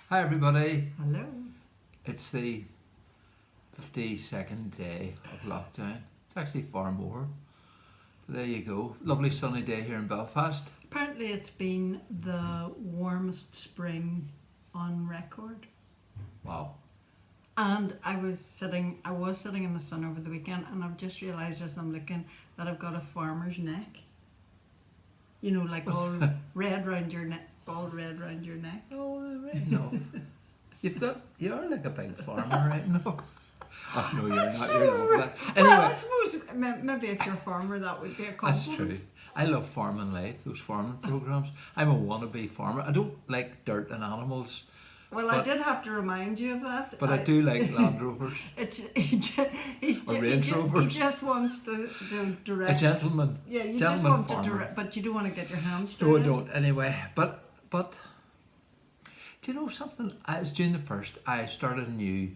Hi everybody, Hello. it's the 52nd day of lockdown. It's actually far more. But there you go. Lovely sunny day here in Belfast. Apparently, it's been the warmest spring on record. Wow. And I was sitting in the sun over the weekend, and I've just realised as I'm looking that I've got a farmer's neck. You know, like all red round your neck, all red round your neck. Oh, right enough. You are like a big farmer, right enough. Oh, no, you're not. You're lovely. Anyway, Well, I suppose maybe if you're a farmer, that would be a that's compliment. true. I love farming life, those farming programs. I'm a wannabe farmer. I don't like dirt and animals, Well, I did have to remind you of that. but I do like Land Rovers. It's Or Range Rovers. he just wants to direct. A gentleman. Yeah, you just Gentleman want farmer. to direct, but you don't want to get your hands No, I dirty. don't. Anyway, but do you know something? It's June the 1st. I started a new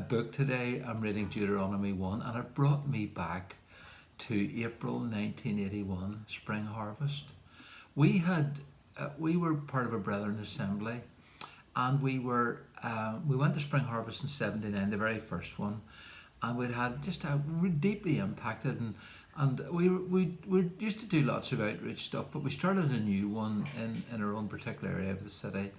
book today. I'm reading Deuteronomy 1, and it brought me back to April 1981, Spring Harvest. We were part of a Brethren Assembly, and we went to Spring Harvest in '79, the very first one, and we'd had just deeply impacted, and we used to do lots of outreach stuff, but we started a new one in our own particular area of the city.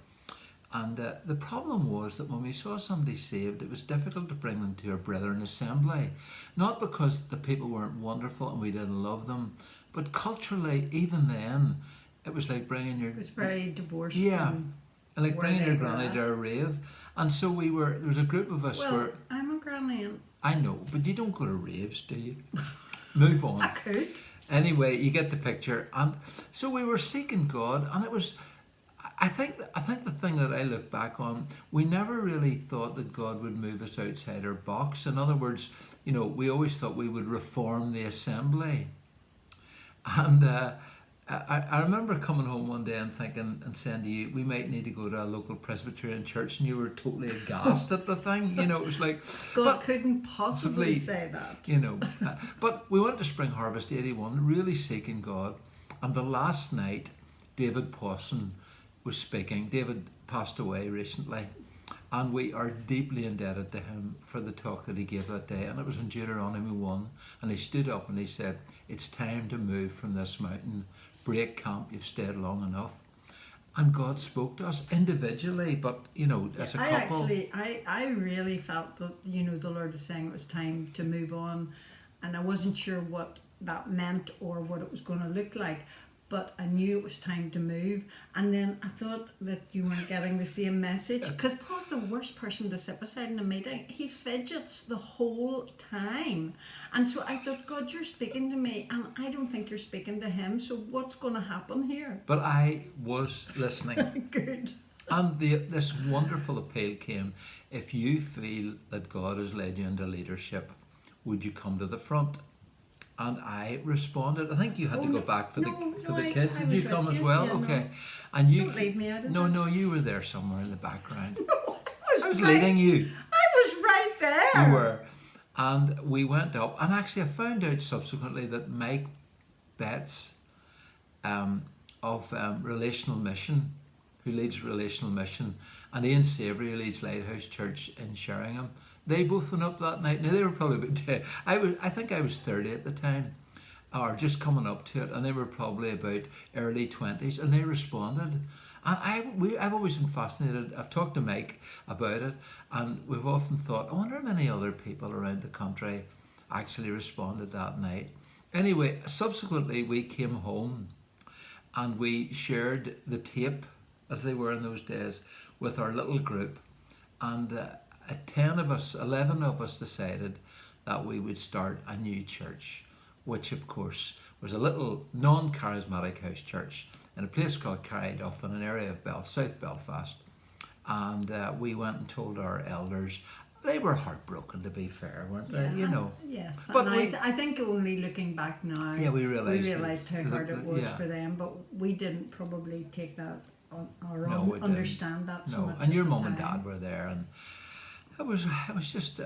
And the problem was that when we saw somebody saved, it was difficult to bring them to our Brethren Assembly. Not because the people weren't wonderful and we didn't love them, but culturally, even then, it was like bringing your... It was very divorced. Yeah, from and like where bringing they your were granny at. to a rave. And so there was a group of us Well, where... I'm a granny and I know, but you don't go to raves, do you? Move on. I could. Anyway, you get the picture. And so we were seeking God, and it was... I think the thing that I look back on, we never really thought that God would move us outside our box. In other words, we always thought we would reform the assembly. And I remember coming home one day and thinking and saying to you, we might need to go to a local Presbyterian church, and you were totally aghast at the thing. It was like... God couldn't possibly say that. But we went to Spring Harvest 81, really seeking God. And the last night, David Pawson was speaking. David passed away recently, and we are deeply indebted to him for the talk that he gave that day, and it was in Deuteronomy 1, and he stood up and he said, it's time to move from this mountain, break camp, you've stayed long enough. And God spoke to us individually, but as a couple. I really felt that the Lord was saying it was time to move on, and I wasn't sure what that meant or what it was going to look like. But I knew it was time to move. And then I thought that you weren't getting the same message. Because Paul's the worst person to sit beside in a meeting. He fidgets the whole time. And so I thought, God, you're speaking to me, and I don't think you're speaking to him. So what's going to happen here? But I was listening. Good. And this wonderful appeal came, if you feel that God has led you into leadership, would you come to the front? And I responded. I think you had to go back for the kids. Did you come as well? Yeah, okay. No. And you Don't leave me out of No, this. no, you were there somewhere in the background. I I was leading you. I was right there. You were. And we went up. And actually I found out subsequently that Mike Betts of Relational Mission, who leads Relational Mission, and Ian Savory, who leads Lighthouse Church in Sheringham, they both went up that night. Now they were probably about 10. I think I was 30 at the time, or just coming up to it, and they were probably about early 20s, and they responded. And I've always been fascinated. I've talked to Mike about it, and we've often thought, I wonder how many other people around the country actually responded that night. Anyway, subsequently we came home, and we shared the tape, as they were in those days, with our little group, and 11 of us decided that we would start a new church, which of course was a little non-charismatic house church in a place called Carryduff in an area of South Belfast. And we went and told our elders. They were heartbroken, to be fair, weren't they? Yes, But and I think only looking back now, we realised how hard it was for them, but we didn't probably take that on our own, we didn't. understand that so much. And your at the mum and time. dad were there, and it was just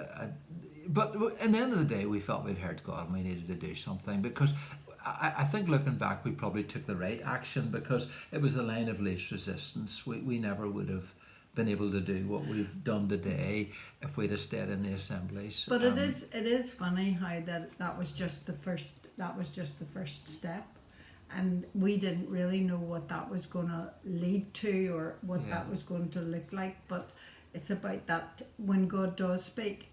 but at the end of the day we felt we'd heard God and we needed to do something, because I think looking back we probably took the right action, because it was the line of least resistance. We never would have been able to do what we've done today if we'd have stayed in the assemblies. But it is funny how that was just the first step, and we didn't really know what that was going to lead to or what that was going to look like. But it's about that when God does speak,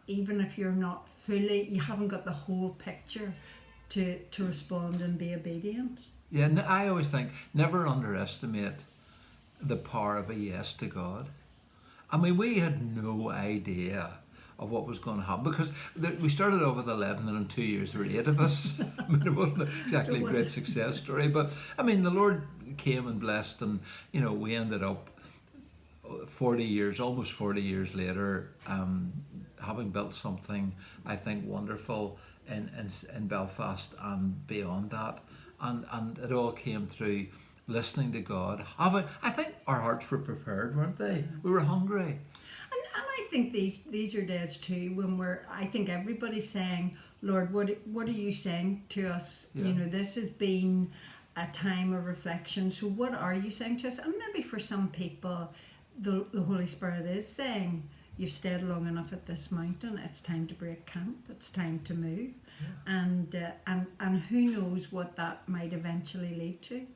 even if you're not fully, you haven't got the whole picture to respond and be obedient. Yeah, and I always think never underestimate the power of a yes to God. I mean, we had no idea of what was going to happen because we started off with 11 and in 2 years there were 8 of us. I mean, it wasn't exactly a great success story, but I mean, the Lord came and blessed, and you know, we ended up 40 years, almost 40 years later, having built something I think wonderful in Belfast and beyond that, and it all came through listening to God. I think our hearts were prepared, weren't they? We were hungry. And I think these are days too when I think everybody's saying, Lord, what are you saying to us? Yeah. You know, this has been a time of reflection. So what are you saying to us? And maybe for some people, the Holy Spirit is saying, you've stayed long enough at this mountain. It's time to break camp. It's time to move. Yeah. And who knows what that might eventually lead to.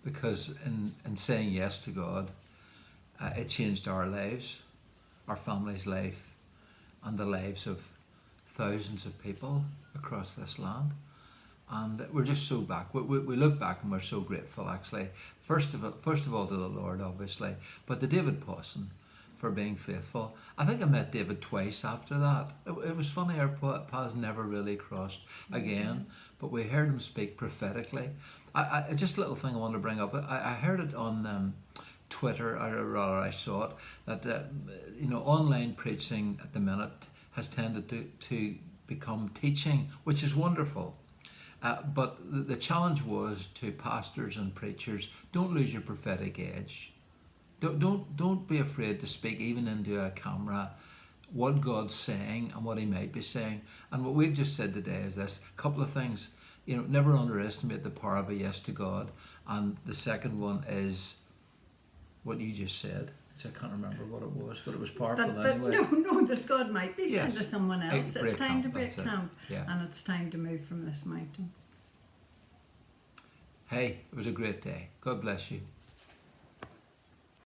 Because in saying yes to God, it changed our lives, our family's life, and the lives of thousands of people across this land. And we're just so back. We look back and we're so grateful, actually. First of all to the Lord, obviously, but to David Pawson for being faithful. I think I met David twice after that. It was funny, our paths never really crossed again, but we heard him speak prophetically. I just a little thing I want to bring up. I heard it on Twitter, or rather I saw it, that online preaching at the minute has tended to become teaching, which is wonderful. But the challenge was to pastors and preachers: don't lose your prophetic edge. Don't be afraid to speak even into a camera what God's saying and what He might be saying. And what we've just said today is this: a couple of things. Never underestimate the power of a yes to God. And the second one is what you just said, which I can't remember what it was, but it was powerful anyway. No, that God might be saying to someone else, it's time to break camp, yeah. And it's time to move from this mountain. Hey, it was a great day. God bless you.